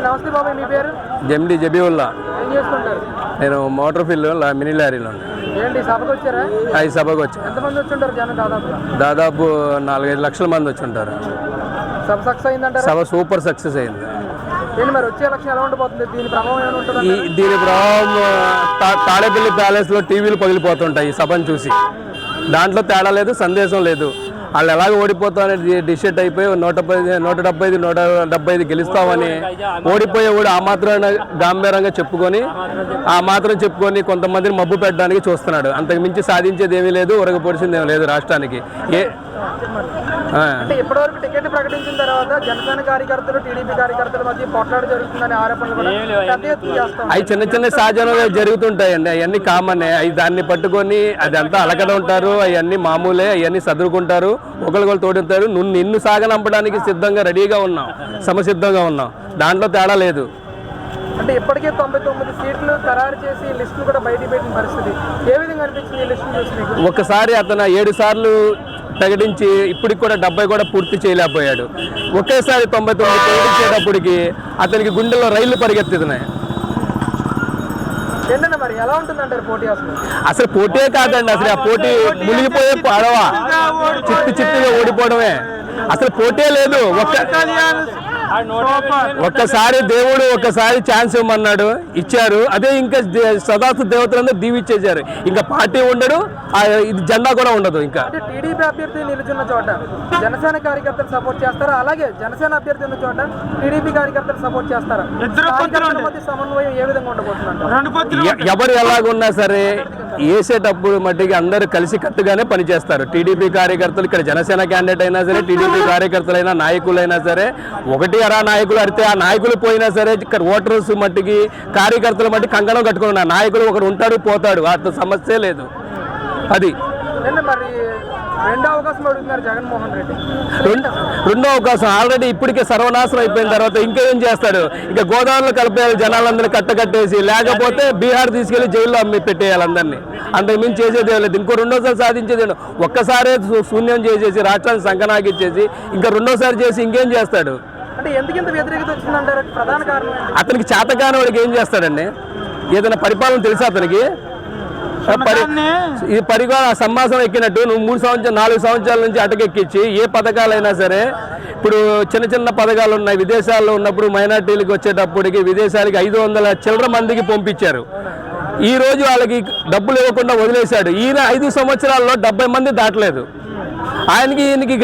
నమస్తే బాబాయ్, మీ పేరు? జమ్డి జబీవుల్లా. ఏం చేస్తుంటారు? నేను మోటార్ ఫీల్డ్ మినీ లారీలో ఏంటి సభకు వచ్చారా? ఈ సభకు వచ్చాను. ఎంతమంది వచ్చుంటారు జనం? దాదాపు 4-5 లక్షల మంది వచ్చుంటారు. సభ సక్సెస్ అయిందంటారా? సభ సూపర్ సక్సెస్ అయింది. ఏంటి మరి వచ్చే ఎలక్షన్ ఎలా ఉండబోతుంది? దీని ప్రభావం ఏమైనా ఉంటుందా? దీని ప్రభావం తాడేపల్లి ప్యాలెస్లో టీవీలు పగిలిపోతుంటాయి ఈ సభను చూసి. దాంట్లో తేడా లేదు, సందేశం లేదు. వాళ్ళు ఎలాగ ఓడిపోతామని డిసైడ్ అయిపోయి 175 గెలుస్తామని ఓడిపోయేవాడు ఆ మాత్రం గాంభీరంగా చెప్పుకొని కొంతమందిని మబ్బు పెట్టడానికి చూస్తున్నాడు. అంతకు మించి సాధించేది ఏమీ లేదు, ఉరగపొడిచింది ఏమీ లేదు రాష్ట్రానికి. అంటే ఇప్పటివరకు టికెట్ ప్రకటించిన తర్వాత జనసేన కార్యకర్తలు టీడీపీ కార్యకర్తల మధ్య పోట్లాట జరుగుతుందని ఆరోపణలు కూడా పెద్ద ఎత్తున చేస్తాం. అవి చిన్న సహజంగా జరుగుతుంటాయండి. అవన్నీ కామనే. అవి దాన్ని పట్టుకొని అదంతా అలకడ ఉంటారు. అవన్నీ మామూలే. అవన్నీ సదురుకుంటారు, ఒకరికొకరు తోడుతారు. నిన్ను సాగనంపడానికి సిద్ధంగా రెడీగా ఉన్నాం, సమసిద్ధంగా ఉన్నాం. దాంట్లో తేడా లేదు. అంటే ఇప్పటికే 99 సీట్లు ఖరారు చేసి లిస్టులు కూడా బయట పెట్టిన పరిస్థితి ఏ విధంగా అనిపించింది ఈ లిస్టు చూసి? ఒకసారి అతను 7 సార్లు ప్రకటించి ఇప్పటికి కూడా 70 కూడా పూర్తి చేయలేకపోయాడు. ఒకేసారి 99 ప్రకటించేటప్పటికి అతనికి గుండెల్లో రైళ్లు పరిగెత్తుతున్నాయి. ఏంటన్నా మరి ఎలా ఉంటుందంటారు పోటీ? అసలు పోటీ కాదండి, అసలు ఆ పోటీ మునిగిపోయే పడవ, చిత్తుగా ఓడిపోవడమే. అసలు పోటీ లేదు. ఒక్కసారి దేవుడు ఒక్కసారి ఛాన్స్ ఇవ్వమన్నాడు, ఇచ్చారు. అదే ఇంకా సదాస్తు దేవతలందరూ దీవిచ్చేసారు. ఇంకా పార్టీ ఉండడు, ఇది జెండా కూడా ఉండదు. ఇంకా టీడీపీ అభ్యర్థి నిలుచున్న చోట జనసేన కార్యకర్తలు సపోర్ట్ చేస్తారా? అలాగే జనసేన అభ్యర్థి ఉన్న చోట టీడీపీ కార్యకర్తలు సపోర్ట్ చేస్తారా? సమన్వయం ఏ విధంగా ఉండబోతుందంట? ఎవరు ఎలాగున్నా సరే వేసేటప్పుడు మట్టికి అందరూ కలిసి కట్టుగానే పనిచేస్తారు. టీడీపీ కార్యకర్తలు ఇక్కడ జనసేన క్యాండిడేట్ అయినా సరే, టీడీపీ కార్యకర్తలైనా, నాయకులైనా సరే, ఒకటి అరా నాయకులు అడితే ఆ నాయకులు పోయినా సరే ఇక్కడ ఓటర్స్ మట్టికి కార్యకర్తల మట్టి కంకణం కట్టుకున్నారు. నాయకులు ఒకడు ఉంటాడు, పోతాడు, అంత సమస్య లేదు. అది మరి రెండో అవకాశం అడుగుతున్నారు జగన్మోహన్ రెడ్డి. రెండో అవకాశం ఆల్రెడీ ఇప్పటికే సర్వనాశనం అయిపోయిన తర్వాత ఇంకేం చేస్తాడు? ఇంకా గోదావరిలో కలిపేయాలి, జనాలందరినీ కట్టకట్టేసి, లేకపోతే బీహార్ తీసుకెళ్లి జైల్లో అమ్మి పెట్టేయాలి అందరినీ. అంతకు మించి చేసేది లేదు. ఇంకో రెండోసారి సాధించేది ఒక్కసారే శూన్యం చేసేసి రాష్ట్రాన్ని సంకనాకిచ్చేసి ఇంకా రెండోసారి చేసి ఇంకేం చేస్తాడు? అంటే ఎందుకు ఇంత వ్యతిరేకత వచ్చిందంటారు? ప్రధాన కారణం అతనికి చేతకాని వాడికి ఏం చేస్తాడండి? ఏదైనా పరిపాలన తెలుసా అతనికి? ఈ పరిపాలన సంభాషణ ఎక్కినట్టు నువ్వు 4 సంవత్సరాల నుంచి అటకెక్కించి ఏ పథకాలైనా సరే, ఇప్పుడు చిన్న పథకాలు ఉన్నాయి. విదేశాల్లో ఉన్నప్పుడు మైనార్టీలకు వచ్చేటప్పటికి విదేశాలకి 500 చిల్లర మందికి పంపించారు. ఈ రోజు వాళ్ళకి డబ్బులు ఇవ్వకుండా వదిలేశాడు. ఈయన 5 సంవత్సరాల్లో 70 మంది దాటలేదు. ఈయనకి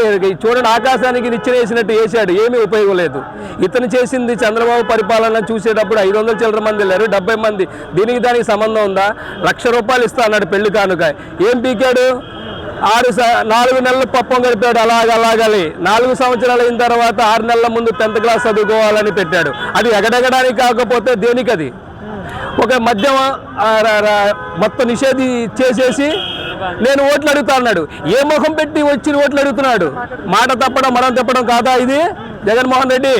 చూడండి, ఆకాశానికి నిచ్చెనేసినట్టు వేసాడు, ఏమీ ఉపయోగం లేదు. ఇతను చేసింది చంద్రబాబు పరిపాలన చూసేటప్పుడు 500 చిల్లర మంది వెళ్ళారు, 70 మంది. దీనికి దానికి సంబంధం ఉందా? ₹1,00,000 ఇస్తా అన్నాడు పెళ్లి కానుక. ఏం పీకాడు? 4 నెలలు పప్పం గడిపాడు. అలాగలే 4 సంవత్సరాలు అయిన తర్వాత 6 నెలల ముందు 10th క్లాస్ చదువుకోవాలని పెట్టాడు. అది ఎగడెగడానికి కాకపోతే దేనికి? అది ఒక మద్యం మొత్తం నిషేధి చేసేసి నేను ఓట్లు అడుగుతా అన్నాడు. ఏ ముఖం పెట్టి వచ్చి ఓట్లు అడుగుతున్నాడు? మాట తప్పడం, మనం తప్పడం కాదా ఇది? జగన్మోహన్ రెడ్డి,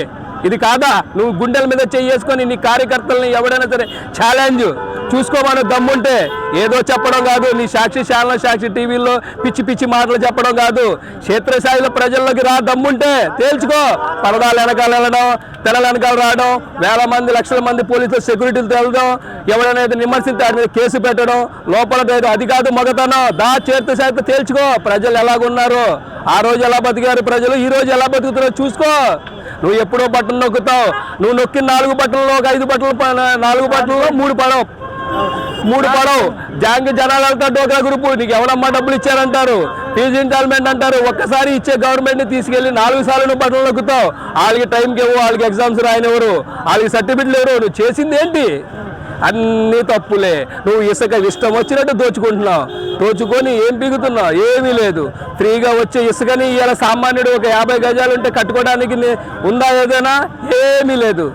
ఇది కాదా? నువ్వు గుండెల మీద చేసుకొని నీ కార్యకర్తలని ఎవడైనా సరే ఛాలెంజ్ చూసుకోమని దమ్ముంటే ఏదో చెప్పడం కాదు. నీ సాక్షి ఛానల్, సాక్షి టీవీల్లో పిచ్చి మాటలు చెప్పడం కాదు. క్షేత్రస్థాయిలో ప్రజల్లోకి రా, దమ్ముంటే తేల్చుకో. పరదాలు వెనకాల వెళ్ళడం, తెరల వెనకాల రావడం, వేల మంది, లక్షల మంది పోలీసులు సెక్యూరిటీలు తెలడం, ఎవరైనా విమర్శించి వాడి మీద కేసు పెట్టడం, లోపల అది కాదు మగతనం. క్షేత్రస్థాయితో తేల్చుకో. ప్రజలు ఎలాగున్నారు, ఆ రోజు ఎలా బతికారు ప్రజలు, ఈ రోజు ఎలా బతుకుతున్నారో చూసుకో. నువ్వు ఎప్పుడో బట్టలు నొక్కుతావు. నువ్వు నొక్కిన 4 బట్టలలో ఒక 5 బట్టలు, 4 బట్టలలో 3 పడవు. జనాలు వెళ్తారు. డోక్రా గ్రూపు నీకు ఎవరమ్మా డబ్బులు ఇచ్చారంటారు, ఫీజు ఇన్స్టాల్మెంట్ అంటారు. ఒక్కసారి ఇచ్చే గవర్నమెంట్ని తీసుకెళ్లి 4 సార్లు నువ్వు బట్టలు నొక్కుతావు. వాళ్ళకి టైంకి ఇవ్వు, వాళ్ళకి ఎగ్జామ్స్ రాయనివ్వరు, వాళ్ళకి సర్టిఫికెట్లు ఎవరు. నువ్వు చేసింది ఏంటి? అన్నీ తప్పులే. నువ్వు ఇష్టం వచ్చినట్టు దోచుకొని ఏం పీగుతున్నావు? ఏమీ లేదు. ఫ్రీగా వచ్చే ఇసుకని ఇవాళ సామాన్యుడు ఒక 50 గజాలు ఉంటే కట్టుకోవడానికి ఉందా? ఏదైనా ఏమీ లేదు.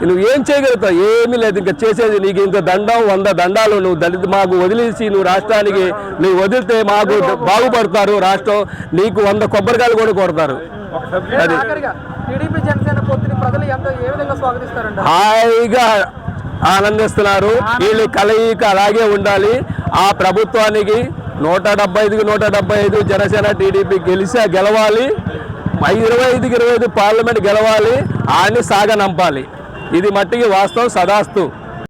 నువ్వు ఏం చేయగలుగుతావు? ఏమీ లేదు. ఇంకా చేసేది నీకు ఇంత దండం, 100 దండాలు. నువ్వు మాకు వదిలేసి నువ్వు రాష్ట్రానికి నువ్వు వదిలితే మాకు బాగుపడతారు. రాష్ట్రం నీకు 100 కొబ్బరికాయలు కూడా కొడతారు. అది హాయిగా ఆనందిస్తున్నారు. వీళ్ళు కలయిక అలాగే ఉండాలి. ఆ ప్రభుత్వానికి 175కి 175 జనసేన టీడీపీ గెలవాలి. 25కి 25 పార్లమెంట్ గెలవాలి. ఆడిని సాగనంపాలి. ఇది మట్టికి వాస్తవం సదాస్తు.